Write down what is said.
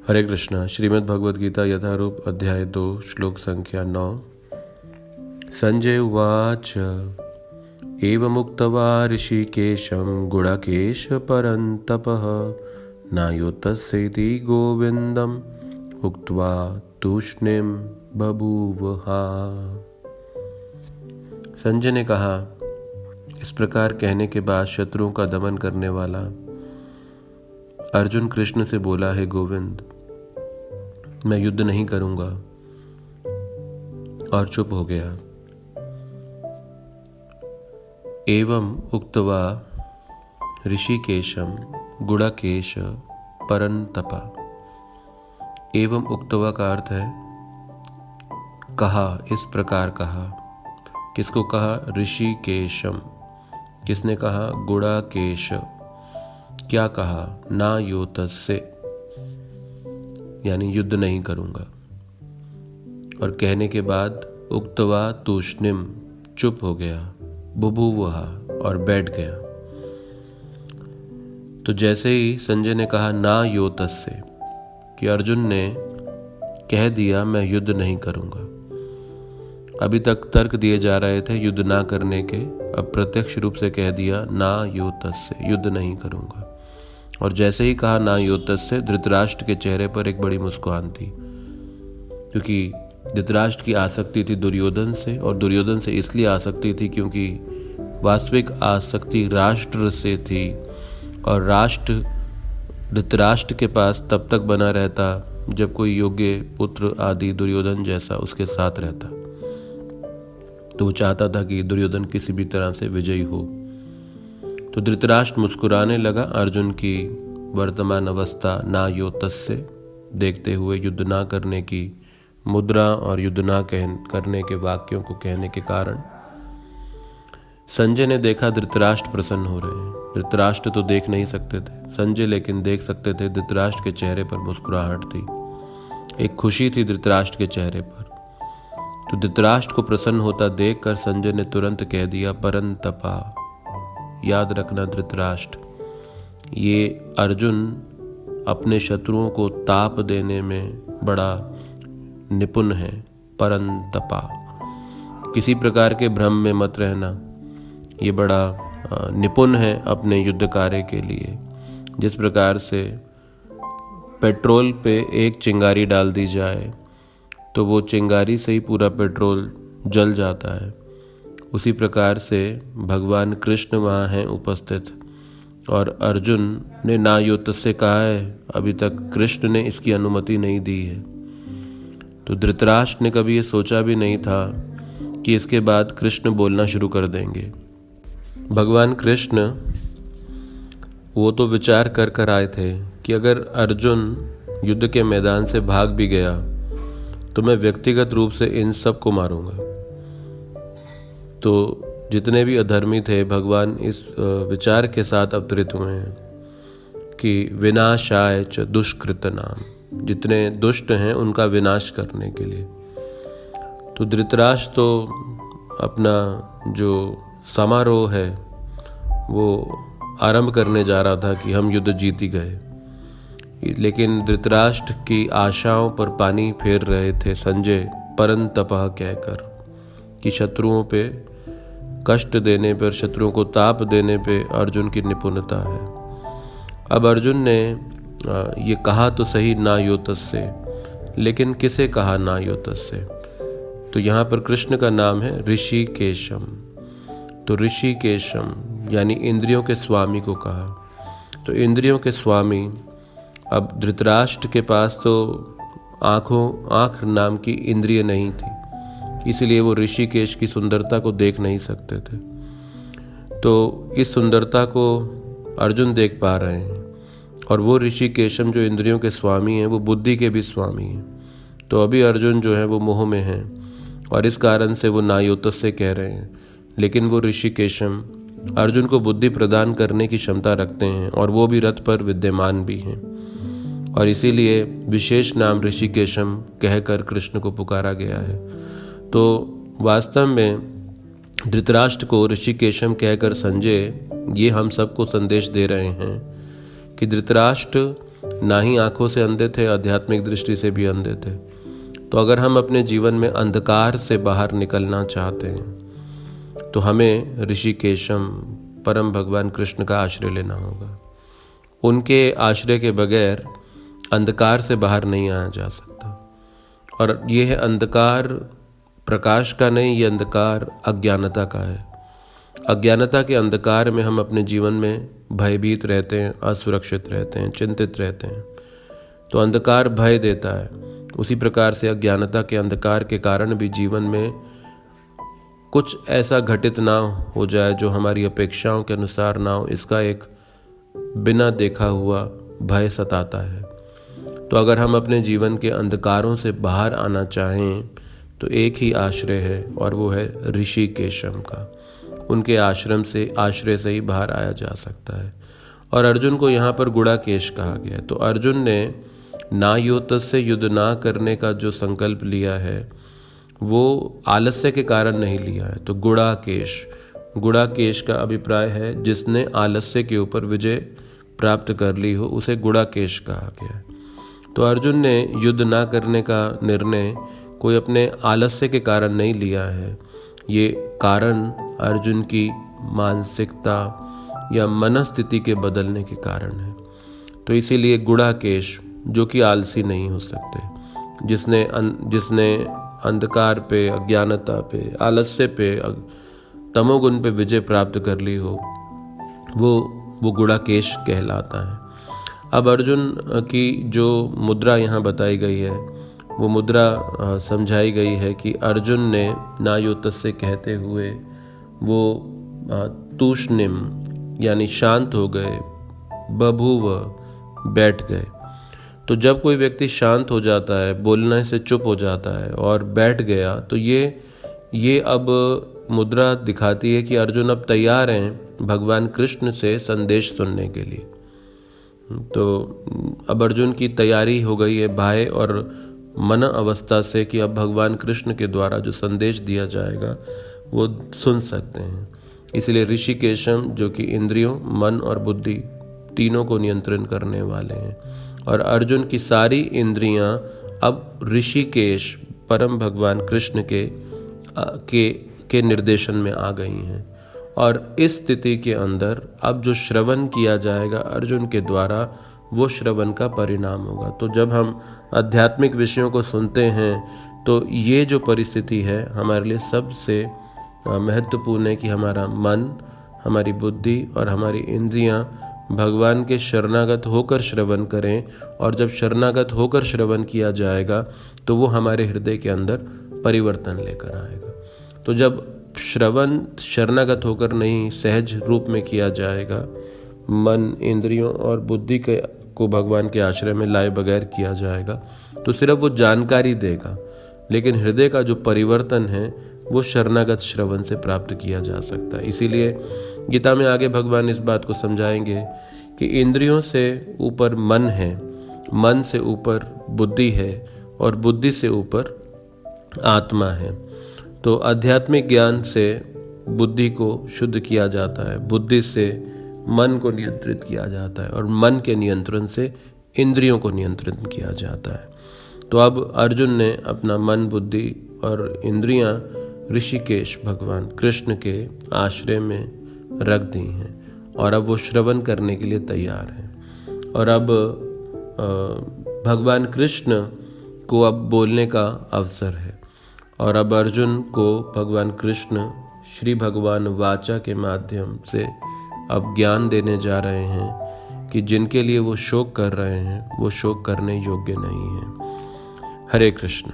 हरे कृष्णा। श्रीमद् भगवद गीता यथारूप अध्याय 2 श्लोक संख्या 9। संजय उवाच एवमुक्त्वा ऋषिकेशं गुडाकेश परन्तपः नायोतस्येति गोविन्दम् उक्त्वा तूष्णीं बभूवः। संजय ने कहा, इस प्रकार कहने के बाद शत्रुओं का दमन करने वाला अर्जुन कृष्ण से बोला, है गोविंद, मैं युद्ध नहीं करूंगा, और चुप हो गया। एवं उक्त्वा ऋषिकेशम गुडाकेश परन्तपा। एवं उक्त्वा का अर्थ है कहा, इस प्रकार कहा। किसको कहा? ऋषिकेशम। किसने कहा? गुडाकेश। क्या कहा? ना योतस्य, यानी युद्ध नहीं करूंगा। और कहने के बाद उक्त्वा तूष्णीम, चुप हो गया, बुभुवः, और बैठ गया। तो जैसे ही संजय ने कहा ना योतस्य, कि अर्जुन ने कह दिया मैं युद्ध नहीं करूंगा। अभी तक तर्क दिए जा रहे थे युद्ध ना करने के, अब प्रत्यक्ष रूप से कह दिया ना योतस्य, युद्ध नहीं करूंगा। और जैसे ही कहा ना योतस्य, धृतराष्ट्र के चेहरे पर एक बड़ी मुस्कान थी, क्योंकि धृतराष्ट्र की आसक्ति थी दुर्योधन से, और दुर्योधन से इसलिए आसक्ति थी क्योंकि वास्तविक आसक्ति राष्ट्र से थी, और राष्ट्र धृतराष्ट्र के पास तब तक बना रहता जब कोई योग्य पुत्र आदि दुर्योधन जैसा उसके साथ रहता। तो वो चाहता था कि दुर्योधन किसी भी तरह से विजयी हो। तो धृतराष्ट्र मुस्कुराने लगा अर्जुन की वर्तमान अवस्था ना योतस्य देखते हुए, युद्ध ना करने की मुद्रा और युद्ध ना करने के वाक्यों को कहने के कारण। संजय ने देखा धृतराष्ट्र प्रसन्न हो रहे हैं। धृतराष्ट्र तो देख नहीं सकते थे, संजय लेकिन देख सकते थे। धृतराष्ट्र के चेहरे पर मुस्कुराहट थी, एक खुशी थी धृतराष्ट्र के चेहरे पर। तो धृतराष्ट्र को प्रसन्न होता देखकर संजय ने तुरंत कह दिया परन्तपा। याद रखना धृतराष्ट्र, ये अर्जुन अपने शत्रुओं को ताप देने में बड़ा निपुण है। परन्तपा, किसी प्रकार के भ्रम में मत रहना, ये बड़ा निपुण है अपने युद्ध कार्य के लिए। जिस प्रकार से पेट्रोल पे एक चिंगारी डाल दी जाए तो वो चिंगारी से ही पूरा पेट्रोल जल जाता है, उसी प्रकार से भगवान कृष्ण वहाँ हैं उपस्थित, और अर्जुन ने ना योतस्य कहा है, अभी तक कृष्ण ने इसकी अनुमति नहीं दी है। तो धृतराष्ट्र ने कभी ये सोचा भी नहीं था कि इसके बाद कृष्ण बोलना शुरू कर देंगे। भगवान कृष्ण वो तो विचार कर आए थे कि अगर अर्जुन युद्ध के मैदान से भाग भी गया तो मैं व्यक्तिगत रूप से इन सब को मारूंगा। तो जितने भी अधर्मी थे, भगवान इस विचार के साथ अवतरित हुए हैं कि विनाशाय च दुष्कृतनाम, जितने दुष्ट हैं उनका विनाश करने के लिए। तो धृतराष्ट्र तो अपना जो समारोह है वो आरंभ करने जा रहा था कि हम युद्ध जीत ही गए, लेकिन धृतराष्ट्र की आशाओं पर पानी फेर रहे थे संजय परन्तपः कहकर, कि शत्रुओं पे कष्ट देने पर, शत्रुओं को ताप देने पे अर्जुन की निपुणता है। अब अर्जुन ने ये कहा तो सही ना योतस्य, लेकिन किसे कहा ना योतस्य? तो यहाँ पर कृष्ण का नाम है ऋषिकेशम। तो ऋषिकेशम यानी इंद्रियों के स्वामी को कहा। तो इंद्रियों के स्वामी, अब धृतराष्ट्र के पास तो आँख नाम की इंद्रिय नहीं थी, इसलिए वो ऋषिकेश की सुंदरता को देख नहीं सकते थे। तो इस सुंदरता को अर्जुन देख पा रहे हैं, और वो ऋषिकेशम जो इंद्रियों के स्वामी हैं वो बुद्धि के भी स्वामी हैं। तो अभी अर्जुन जो है वो मोह में हैं, और इस कारण से वो ना योतस्य कह रहे हैं। लेकिन वो ऋषिकेशम अर्जुन को बुद्धि प्रदान करने की क्षमता रखते हैं, और वो भी रथ पर विद्यमान भी हैं, और इसीलिए विशेष नाम ऋषिकेशम कहकर कृष्ण को पुकारा गया है। तो वास्तव में धृतराष्ट्र को ऋषिकेशम कहकर संजय ये हम सबको संदेश दे रहे हैं कि धृतराष्ट्र ना ही आंखों से अंधे थे, आध्यात्मिक दृष्टि से भी अंधे थे। तो अगर हम अपने जीवन में अंधकार से बाहर निकलना चाहते हैं तो हमें ऋषिकेशम परम भगवान कृष्ण का आश्रय लेना होगा। उनके आश्रय के बगैर अंधकार से बाहर नहीं आया जा सकता। और ये है अंधकार प्रकाश का नहीं, ये अंधकार अज्ञानता का है। अज्ञानता के अंधकार में हम अपने जीवन में भयभीत रहते हैं, असुरक्षित रहते हैं, चिंतित रहते हैं। तो अंधकार भय देता है। उसी प्रकार से अज्ञानता के अंधकार के कारण भी जीवन में कुछ ऐसा घटित ना हो जाए जो हमारी अपेक्षाओं के अनुसार ना हो, इसका एक बिना देखा हुआ भय सताता है। तो अगर हम अपने जीवन के अंधकारों से बाहर आना चाहें तो एक ही आश्रय है और वो है ऋषिकेशम का। उनके आश्रय से ही बाहर आया जा सकता है। और अर्जुन को यहाँ पर गुड़ाकेश कहा गया। तो अर्जुन ने नायोतस्य युद्ध ना करने का जो संकल्प लिया है वो आलस्य के कारण नहीं लिया है। तो गुड़ाकेश का अभिप्राय है जिसने आलस्य के ऊपर विजय प्राप्त कर ली हो, उसे गुड़ाकेश कहा गया है। तो अर्जुन ने युद्ध ना करने का निर्णय कोई अपने आलस्य के कारण नहीं लिया है। ये कारण अर्जुन की मानसिकता या मनस्थिति के बदलने के कारण है। तो इसीलिए गुड़ाकेश, जो कि आलसी नहीं हो सकते, जिसने अंधकार पे, अज्ञानता पे, आलस्य पे, तमोगुण पे विजय प्राप्त कर ली हो, वो गुड़ाकेश कहलाता है। अब अर्जुन की जो मुद्रा यहाँ बताई गई है वो मुद्रा समझाई गई है कि अर्जुन ने नायोतस्य कहते हुए वो तूष्णिम यानी शांत हो गए, बभूव बैठ गए। तो जब कोई व्यक्ति शांत हो जाता है, बोलने से चुप हो जाता है और बैठ गया, तो ये अब मुद्रा दिखाती है कि अर्जुन अब तैयार हैं भगवान कृष्ण से संदेश सुनने के लिए। तो अब अर्जुन की तैयारी हो गई है बाह्य और मन अवस्था से कि अब भगवान कृष्ण के द्वारा जो संदेश दिया जाएगा वो सुन सकते हैं। इसलिए ऋषिकेशम, जो कि इंद्रियों, मन और बुद्धि तीनों को नियंत्रण करने वाले हैं, और अर्जुन की सारी इंद्रियां अब ऋषिकेश परम भगवान कृष्ण के निर्देशन में आ गई हैं। और इस स्थिति के अंदर अब जो श्रवण किया जाएगा अर्जुन के द्वारा, वो श्रवण का परिणाम होगा। तो जब हम आध्यात्मिक विषयों को सुनते हैं तो ये जो परिस्थिति है हमारे लिए सबसे महत्वपूर्ण है कि हमारा मन, हमारी बुद्धि और हमारी इंद्रियां भगवान के शरणागत होकर श्रवण करें। और जब शरणागत होकर श्रवण किया जाएगा तो वो हमारे हृदय के अंदर परिवर्तन लेकर आएगा। तो जब श्रवण शरणागत होकर नहीं, सहज रूप में किया जाएगा, मन, इंद्रियों और बुद्धि को भगवान के आश्रय में लाए बगैर किया जाएगा, तो सिर्फ वो जानकारी देगा, लेकिन हृदय का जो परिवर्तन है वो शरणागत श्रवण से प्राप्त किया जा सकता है। इसीलिए गीता में आगे भगवान इस बात को समझाएंगे कि इंद्रियों से ऊपर मन है, मन से ऊपर बुद्धि है और बुद्धि से ऊपर आत्मा है। तो आध्यात्मिक ज्ञान से बुद्धि को शुद्ध किया जाता है, बुद्धि से मन को नियंत्रित किया जाता है और मन के नियंत्रण से इंद्रियों को नियंत्रित किया जाता है। तो अब अर्जुन ने अपना मन, बुद्धि और इंद्रियां ऋषिकेश भगवान कृष्ण के आश्रय में रख दी हैं और अब वो श्रवण करने के लिए तैयार हैं। और अब भगवान कृष्ण को अब बोलने का अवसर है और अब अर्जुन को भगवान कृष्ण श्री भगवान वाचा के माध्यम से अब ज्ञान देने जा रहे हैं कि जिनके लिए वो शोक कर रहे हैं वो शोक करने योग्य नहीं है। हरे कृष्ण।